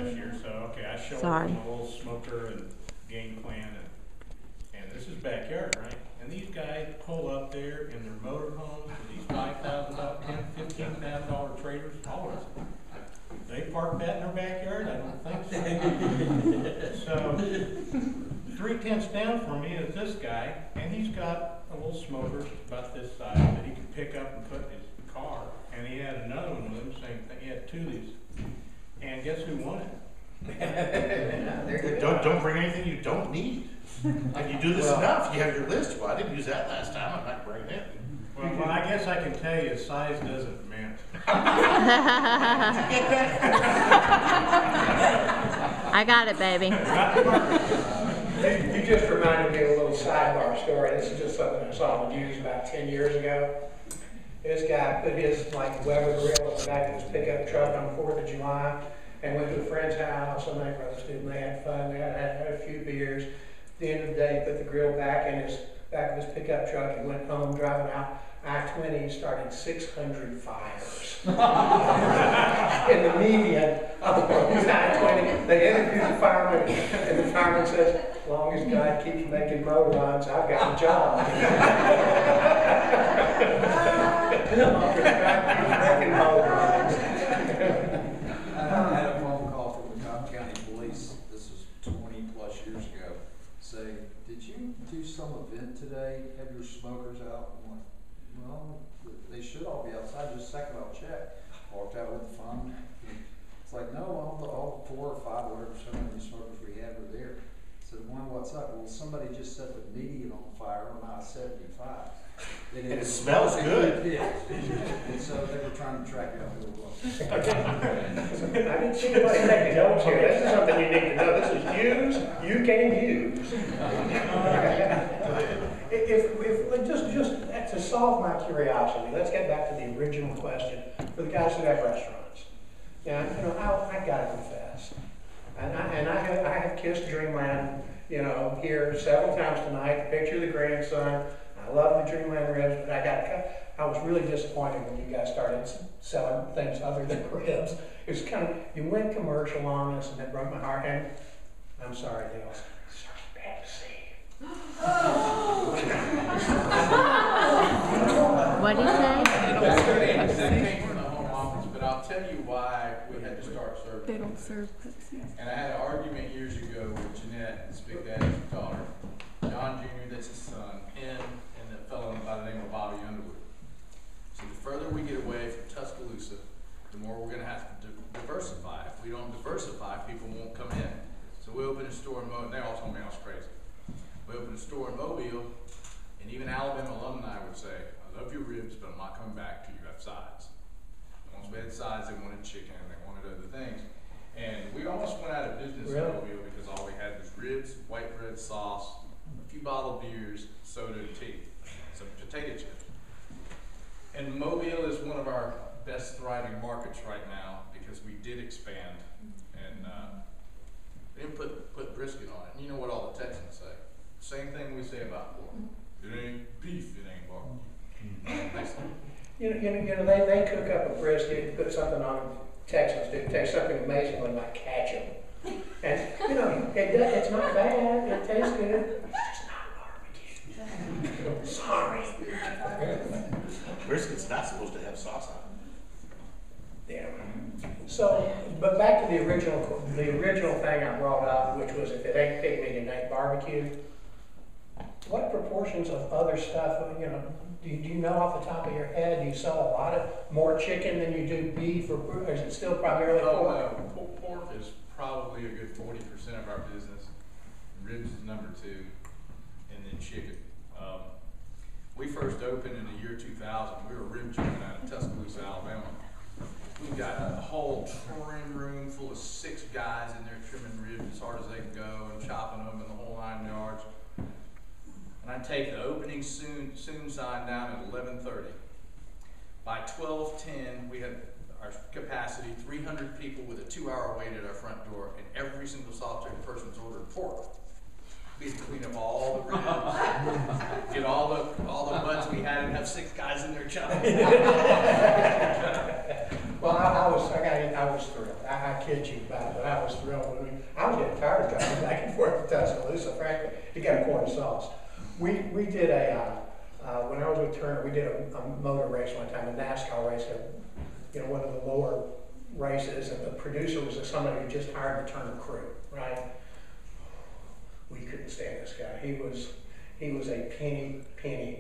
last year, so okay, I show up Sorry. with a little smoker and game plan, and this is backyard, right? And these guys pull up there in their motorhomes with these $5,000, $10,000, $15,000 trailers, all of them. They park that in their backyard? I don't think so. So 3/10 down from me is this guy, and he's got a little smoker about this size that he can pick up and put in his car. And he had another one with him, same thing. He had two of these. And guess who won it? Don't bring anything you don't need. If you do this enough, you have your list. Well, I didn't use that last time. I'm not bringing it. Well, I guess I can tell you size doesn't matter. I got it, baby. You just reminded me of a little sidebar story. This is just something I saw on the news about 10 years ago. This guy put his Weber grill at the back of his pickup truck on 4th of July and went to a friend's house and they roasted and they had fun. They had a few beers. At the end of the day, he put the grill back in his back of his pickup truck and went home driving out I-20, starting 600 fires. In the median of I-20, they interviewed the fireman, and the fireman says, as long as God keeps making motor runs, I've got a job. Making motor runs. I had a phone call from the Cobb County Police, this was 20 plus years ago, saying, did you do some event today, have your smokers out? I'm like, well, they should all be outside, just a second, I'll check. Walked out with the phone. It's like, no, all 4 or 5, whatever, so many smokers we had were there. I said, well, what's up? Well, somebody just set the median on fire on I-75. And it smells good. And so they were trying to track out who it was. I didn't see anybody taking notes here. This is something you need to know. This is use, you can use. If just to solve my curiosity, let's get back to the original question for the guys that have restaurants. Yeah, I gotta confess, and I have kissed Dreamland, here several times tonight. The picture of the grandson. I love the Dreamland ribs, but I was really disappointed when you guys started selling things other than ribs. It was you went commercial on us, and it broke my heart. And I'm sorry, Dale. Sorry, bad to see. What did he say? That came from the home office, but I'll tell you why we had to start serving. They don't serve Pepsi. And I had an argument years ago with Jeanette, his big daddy's daughter, John Jr., that's his son, and a fellow by the name of Bobby Underwood. So the further we get away from Tuscaloosa, the more we're going to have to diversify. If we don't diversify, people won't come in. So we opened a store in Mobile, and they all told me I was crazy. We opened a store in Mobile, and even Alabama alumni would say, I love your ribs, but I'm not coming back till you have sides. Once we had sides, they wanted chicken, they wanted other things. And we almost went out of business in Mobile because all we had was ribs, white bread sauce, a few bottled beers, soda, and tea, some potato chips. And Mobile is one of our best thriving markets right now because we did expand and we didn't put brisket on it. And you know what all the Texans say? Same thing we say about pork. It ain't beef, it ain't barbecue. They cook up a brisket and put something on. Texans do. Takes something amazingly like ketchup. And, it's not bad. It tastes good. It's just not barbecue. Sorry. Brisket's not supposed to have sauce on it. Yeah. So, but back to the original thing I brought up, which was if it ain't pig meat, it ain't barbecue. What proportions of other stuff, do you know off the top of your head? Do you sell a lot of more chicken than you do beef, or is it still primarily pork? Pork is probably a good 40% of our business. Ribs is number 2, and then chicken. We first opened in the year 2000. We were rib chicken out of Tuscaloosa, Alabama. We've got a whole trim room full of 6 guys in there trimming ribs as hard as they can go and chopping them in the whole 9 yards. And I take the opening soon sign down at 11:30. By 12:10, we had our capacity 300 people with a 2-hour wait at our front door, and every single solitary person's ordered pork. We had to clean up all the ribs, get all the butts we had, and have 6 guys in there chopping. Well, I was thrilled. I kid you about it, but I was thrilled. I was getting tired of driving back and forth to Tuscaloosa, frankly, to get a corn sauce. We did when I was with Turner, we did a motor race one time, a NASCAR race, one of the lower races, and the producer was somebody who just hired the Turner crew, right? We couldn't stand this guy. He was a penny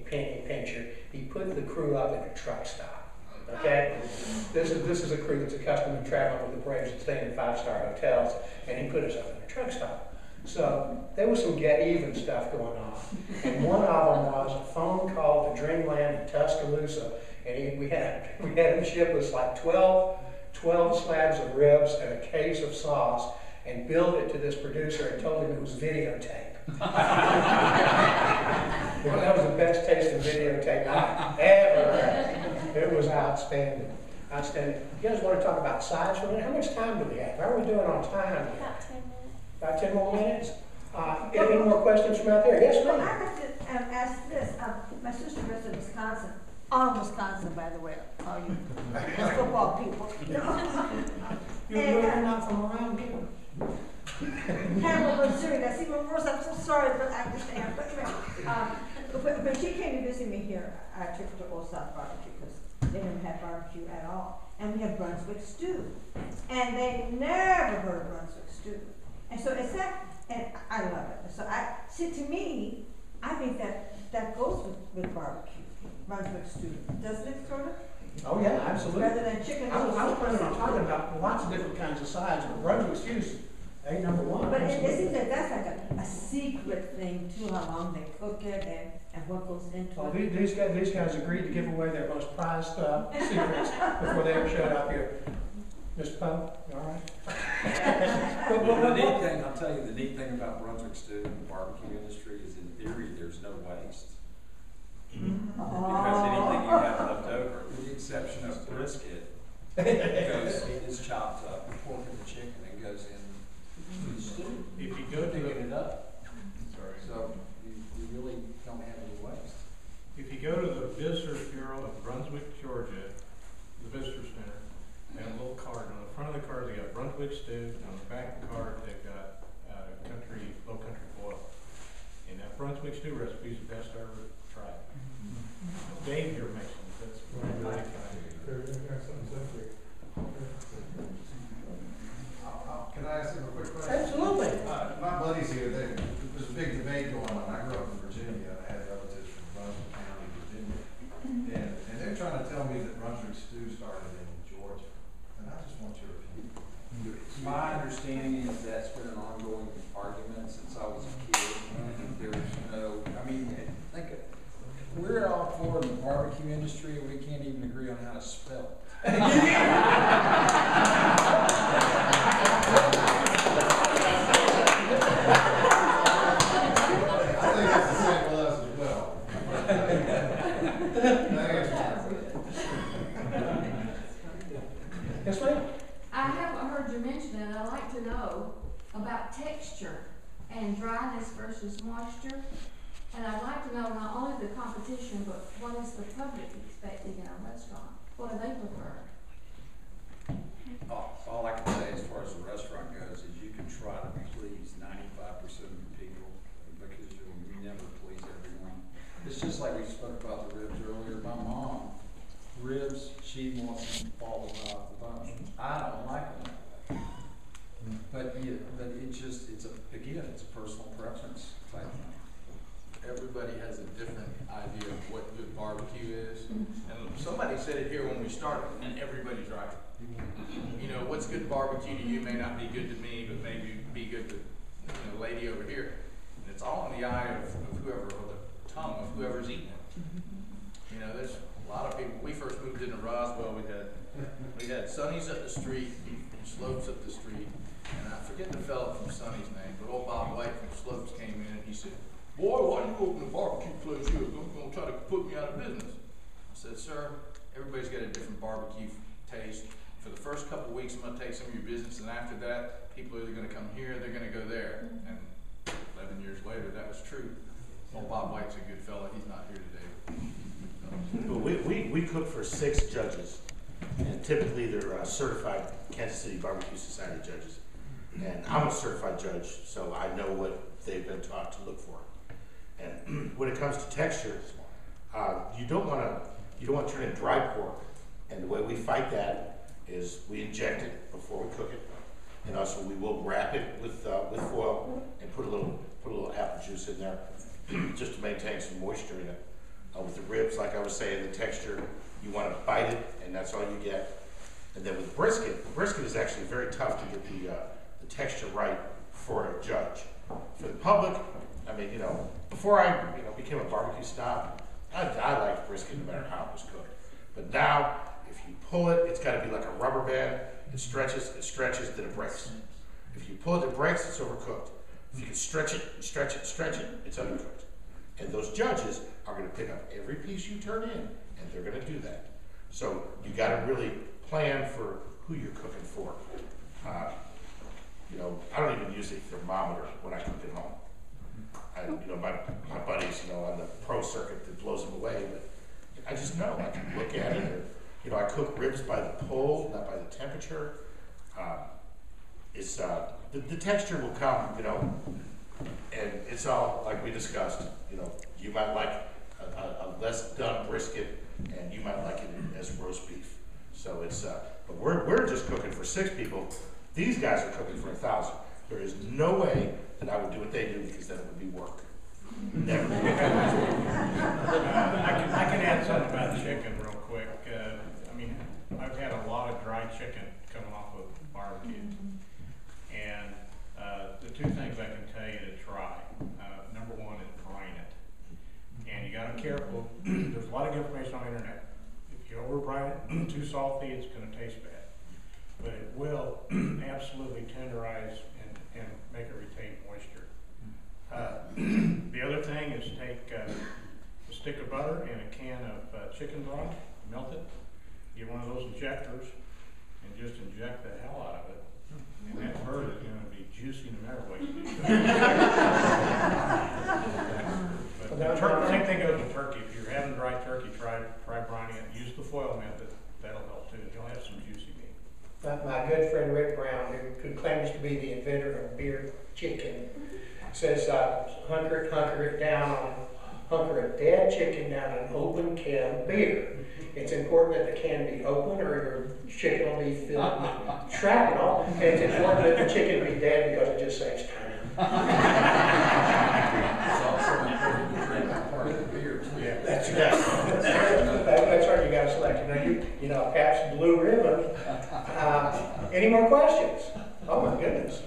pincher. He put the crew up in a truck stop. Okay, this is a crew that's accustomed to traveling with the Braves and staying in 5-star hotels, and he put us up in a truck stop. So there was some get even stuff going on, and one of them was a phone call to Dreamland in Tuscaloosa, and we had him ship us like 12 slabs of ribs and a case of sauce, and billed it to this producer and told him it was videotape. That was the best tasting videotape I ever had. It was outstanding. Outstanding. You guys want to talk about sides for a minute? How much time do we have? How are we doing on time? About 10 minutes. About 10 more minutes? Any more questions from out there? Yes, Well, ma'am. I have to ask this. My sister lives in Wisconsin. All Wisconsin, by the way, all you football people. You're not from around here. Hamilton, Missouri. That's even worse. I'm so sorry, but I understand. But anyway, but she came to visit me here. I took her to Old South Barbecue because they never had barbecue at all. And we have Brunswick stew. And they never heard of Brunswick stew. And so it's that, and I love it. So to me, I think that goes with barbecue, Brunswick stew. Doesn't it, sort of? Oh, yeah, absolutely. Rather than chicken. I was planning on talking about lots of different kinds of sides, but Brunswick stew's number one. But it seems that that's like a secret thing too, how long they cook it and what goes into Well, it. these guys agreed to give away their most prized secrets before they ever showed up here. Mr. Poe, you all right? The neat thing, I'll tell you, the neat thing about Brunswick stew and the barbecue industry is in theory, there's no waste. Because anything you have left over, with the exception of brisket, is chopped up, pork and the chicken, and goes in the stew. If you go to Picking the, it up, sorry, so you really don't have any waste. if you go to the Visitors Bureau of Brunswick, Georgia, the Visitor Center, they have a little card. On the front of the card, they got Brunswick stew. On the back of the card, they've got low country boil. And that Brunswick stew recipe is the best I ever tried. Dave here makes them. That's really kind. Can I ask him a quick question? Absolutely. My buddies here, there's a big debate going on. I grew up in Virginia, and I had relatives from Brunswick County, Virginia. And they're trying to tell me that Brunswick stew started in Georgia. And I just want your opinion. My understanding is that's been an ongoing argument since I was a kid. There's no, I mean, think of it. We're all for the barbecue industry, and we can't even agree on how to spell it. I think it's the same with us as well. That answers my question. Yes, ma'am? I haven't heard you mention it. I'd like to know about texture and dryness versus moisture. And I'd like to know not only the competition, but what is the public expecting in a restaurant? What do they prefer? All I can say as far as the restaurant goes is you can try to please 95% of the people because you'll never please everyone. It's just like we spoke about the ribs earlier. My mom, ribs, she wants them falling off the bone. I don't like them that way. But it's a personal preference type thing. Everybody has a different idea of what good barbecue is. And somebody said it here when we started, and everybody's right. You know, what's good barbecue to you may not be good to me, but maybe be good to the lady over here. And it's all in the eye of whoever, or the tongue of whoever's eating it. You know, there's a lot of people. When we first moved into Roswell, we had Sonny's up the street, Slopes up the street, and I forget the fellow from Sonny's name, but old Bob White from Slopes came in and he said, "Boy, why do you open a barbecue place here? You're going to try to put me out of business." I said, "Sir, everybody's got a different barbecue taste. For the first couple of weeks, I'm going to take some of your business, and after that, people are either going to come here or they're going to go there." And 11 years later, that was true. Well, Bob White's a good fella. He's not here today. But we cook for 6 judges. And typically they're certified Kansas City Barbecue Society judges. And I'm a certified judge, so I know what they've been taught to look for. And when it comes to texture, you don't want to turn in dry pork. And the way we fight that is we inject it before we cook it, and also we will wrap it with foil and put a little apple juice in there, just to maintain some moisture in it. With the ribs, like I was saying, the texture, you want to bite it, and that's all you get. And then with brisket is actually very tough to get the texture right for a judge. For the public, I mean, before I became a barbecue snob, I liked brisket no matter how it was cooked. But now, if you pull it, it's got to be like a rubber band. It stretches, then it breaks. If you pull it, it breaks, it's overcooked. If you can stretch it, it's undercooked. And those judges are going to pick up every piece you turn in, and they're going to do that. So you got to really plan for who you're cooking for. I don't even use a thermometer when I cook at home. My buddies, on the pro circuit, that blows them away, but I just know, I can look at it, or, I cook ribs by the pull, not by the temperature. The texture will come, and it's all, like we discussed, you might like a less done brisket, and you might like it as roast beef. So but we're just cooking for 6 people. These guys are cooking for 1,000. There is no way that I would do what they do, because then it would be work. Never. I can add something about chicken real quick. I've had a lot of dry chicken coming off of barbecue. And the 2 things I can tell you to try. Number 1 is brine it. And you gotta be careful. There's a lot of information on the internet. If you over brine it too salty, it's gonna taste bad. But it will absolutely tenderize and make it retain moisture. The other thing is take a stick of butter and a can of chicken broth, melt it, get one of those injectors, and just inject the hell out of it. And that bird is going to be juicy no matter what you do. But same thing goes with turkey. If you're having dry turkey, try brining it. Use the foil method. That'll help too. You'll have some juicy meat. My good friend Rick Brown, who claims to be the inventor of beer chicken, says hunker it down, hunker a dead chicken down an open can of beer. It's important that the can be open, or your chicken will be filled with shrapnel. And it's important that the chicken be dead, because it just saves time. It's also important to drink part of the beer too. Yeah. That's right. You got to select. Now, Pabst Blue Ribbon. Any more questions? Oh my goodness.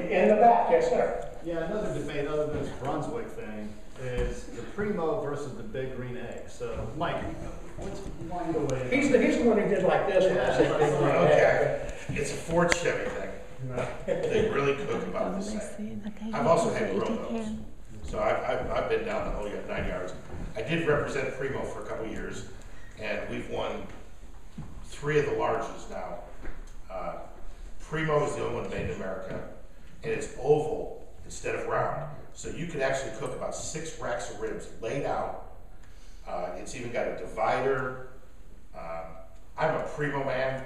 In the back, yes, sir. Yeah, another debate other than this Brunswick thing is the Primo versus the Big Green Egg. So, Mike, what's the way? He's the one who did like this when I said big green egg. Okay, it's a Ford Chevy thing. They really cook about the same. I've also had grill those. So I've been down the whole 9 yards. I did represent Primo for a couple of years, and we've won 3 of the larges now. Primo is the only one made in America, and it's oval instead of round. So you could actually cook about 6 racks of ribs laid out. It's even got a divider. I'm a Primo man.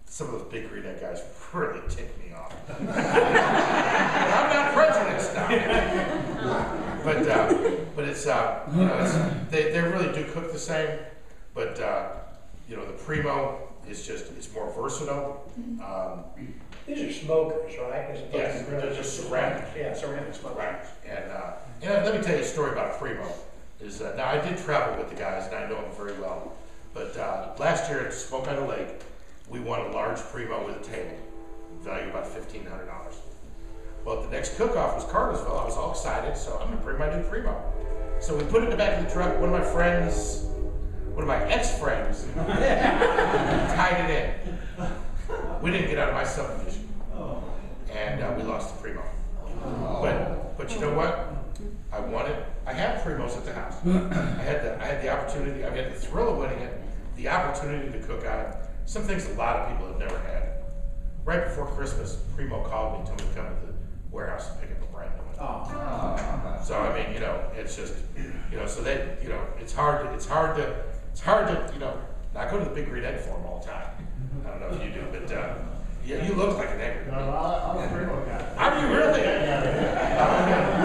Some of those Big Green Egg guys really tick me off. I'm not prejudiced now. But it's, they really do cook the same. But, the Primo is it's more versatile. These are smokers, right? Yes, they're just ceramic. Yeah, ceramic smokers. Right. And let me tell you a story about Primo. Now I did travel with the guys, and I know them very well. But last year at Smoke on the Lake, we won a large Primo with a table, value about $1,500. Well, the next cook-off was Cartersville. I was all excited, so I'm gonna bring my new Primo. So we put it in the back of the truck. One of my ex-friends tied it in. We didn't get out of my subdivision, and we lost the Primo. But you know what? I won it. I had Primos at the house. I had the opportunity. I had the thrill of winning it, the opportunity to cook on it. Some things a lot of people have never had. Right before Christmas, Primo called me, told me to come to the warehouse and pick up a brand new one. So I mean, it's just, so they, it's hard to, And I go to the Big Green Egg Forum all the time. I don't know if you do, but yeah, you look like an egg. No, I'm a Primo guy. Are you really?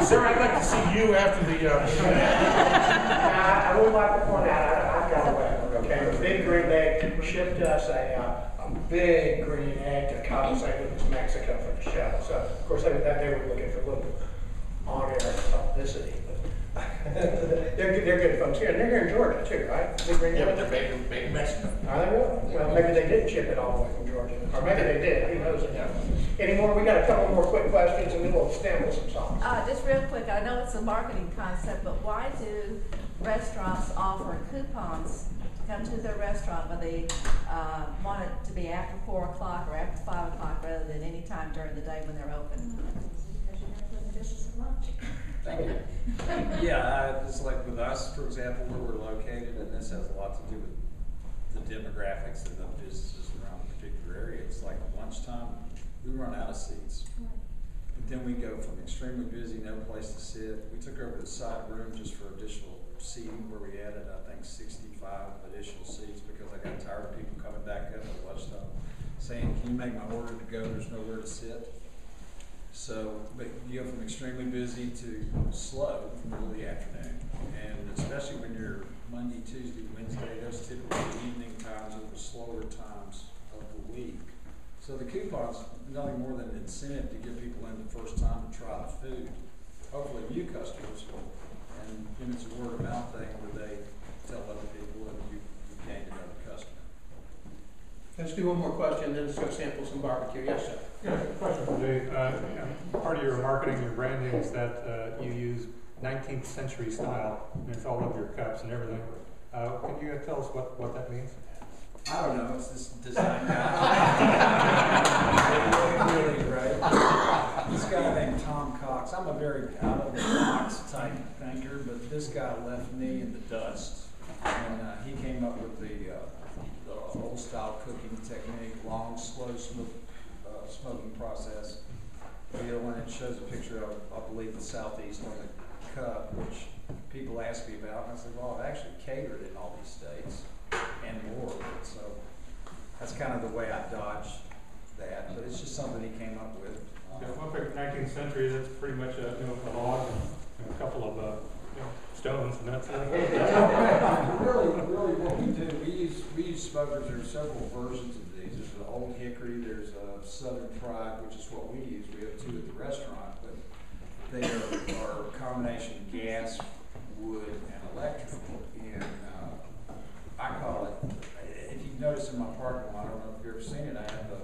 Sir, I'd like to see you after the. I would like to point out, I've got a record, okay? The Big Green Egg shipped us a big green egg to compensate with this Mexico for the show. So, of course, they were looking for a little on-air publicity. But they're good folks here, and they're here in Georgia too, right? Big Green Yeah, Egg? but they're made in Mexico. Are they really? Well, maybe they didn't ship it all the way from Georgia, or maybe they did, who knows? Any more? We got a couple more quick questions, and then we'll stem with some songs. Just real quick, I know it's a marketing concept, but why do restaurants offer coupons to come to their restaurant, but they want it to be after 4 o'clock or after 5 o'clock rather than any time during the day when they're open? Thank you. Yeah, it's like with us, for example, where we're located, and this has a lot to do with the demographics and the businesses around the particular area. It's like lunchtime, we run out of seats. But then we go from extremely busy, no place to sit. We took over the side room just for additional seating, where we added, I think, 65 additional seats because I got tired of people coming back up at lunchtime saying, "Can you make my order to go? There's nowhere to sit." So, but you go from extremely busy to slow in the middle of the afternoon. And especially when you're Monday, Tuesday, Wednesday, those typically evening times are the slower times of the week. So the coupons, nothing more than an incentive to get people in the first time to try the food. Hopefully new customers, and then it's a word of mouth thing where they tell other people and you gain another customer. Let's do one more question, then let's go sample some barbecue. Yes, sir. Yeah, question for Dave. Part of your marketing, your branding is that you use 19th century style, and it's all over your cups and everything. Can you tell us what that means? I don't know, it's this design guy. Really, right? This guy named Tom Cox. I'm a very out of the box type thinker, but this guy left me in the dust. And he came up with the old style cooking technique, long, slow smoking process. And it shows a picture of, I believe, the Southeast on the cup, which people ask me about. And I said, well, I've actually catered in all these states and more. So that's kind of the way I dodge that. But it's just something he came up with. Yeah, one thing, 19th century, that's pretty much a log and a couple of stones, and that's really what we do, we use smokers. There are several versions of these. There's an Old Hickory, there's a Southern Pride, which is what we use. We have 2 at the restaurant, but they are a combination of gas, wood, and electric. And I call it, if you've noticed in my parking lot, I don't know if you've ever seen it, I have a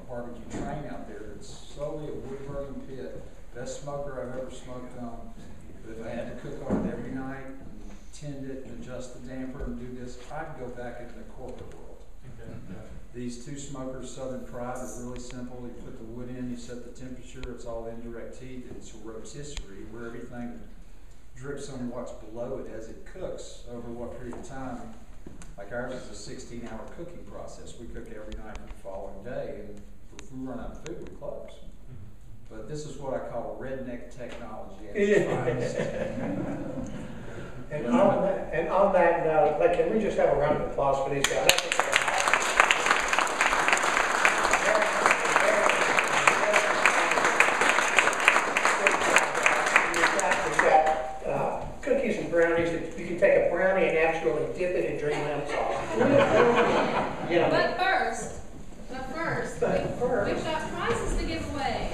barbecue train out there that's solely a wood burning pit. Best smoker I've ever smoked on. But if I had to cook on it every night, and tend it, and adjust the damper, and do this, I'd go back into the corporate world. These 2 smokers, Southern Pride, are really simple. You put the wood in, you set the temperature, it's all indirect heat, and it's a rotisserie where everything drips on what's below it as it cooks over what period of time. Like ours is a 16-hour cooking process. We cook every night for the following day, and if we run out of food, we close. But this is what I call redneck technology at its finest. And on that note, can we just have a round of applause for these guys? We've got cookies and brownies. You can take a brownie and actually dip it in Dreamland sauce. But first, we've got prizes to give away.